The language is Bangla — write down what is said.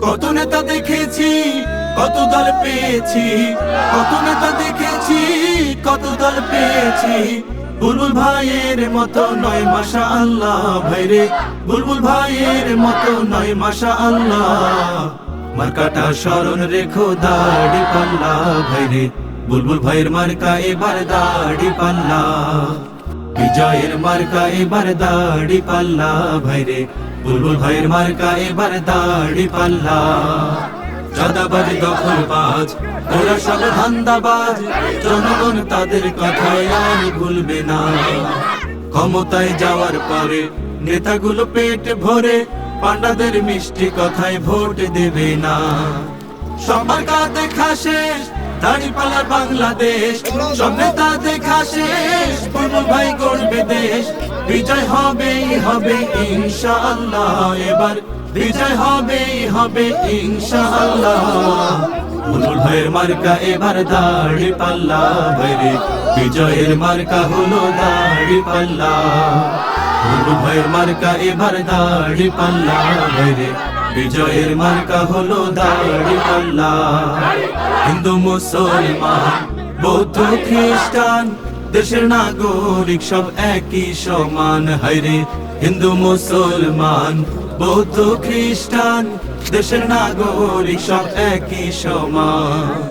কত নেতা দেখেছি, কত দল পেয়েছি, কত নেতা দেখেছি, কত দল পেয়েছি। বুলবুল ভাইয়ের মতো নয় মাশাআল্লাহ ভাইরে, বুলবুল ভাইয়ের মতো নয় মাশাআল্লাহ। মার্কাটা স্মরণ রেখো দাড়ি পাল্লা ভাইরে, বুলবুল ভাইয়ের মার্কা এবার দাড়ি পাল্লা। বিজয়ের মার্কা এবার দাড়ি পাল্লা ভাইরে, বুলবুল ভাইয়ের মার্কা এবার দাড়ি পাল্লা। চাঁদাবাজ দখলবাজ ওরা সব ধান্দাবাজ, জনগণ তাদের কথায় আর ভুলবে না। ক্ষমতায় যাওয়ার পরে নেতাগুলো পেট ভরে পান্ডাদের মিষ্টি কথায় ভোট দেবে না। সব মার্কা দেখা শেষ, দাড়িপাল্লার বাংলাদেশ। সব নেতা দেখা শেষ, বুলবুল ভাই গড়বে দেশ। বিজয় হবেই হবে ইনশাআল্লাহ, এবার বিজয় হবেই হবে ইনশাআল্লাহ। বুলবুল ভাইয়ের মার্কা এবার দাড়ি পাল্লা ভাইরে, বিজয়ের মার্কা হলো দাড়ি পাল্লা। বুলবুল ভাইয়ের মার্কা এবার দাড়ি পাল্লা ভাইরে, বিজয়ের মার্কা হলো দাড়ি পাল্লা। হিন্দু মুসলমান বৌদ্ধ খ্রিস্টান দেশের নাগরিক সব একই সমান। হায়রে হিন্দু মুসলমান বৌদ্ধ খ্রিস্টান দেশের নাগরিক সব একই সমান।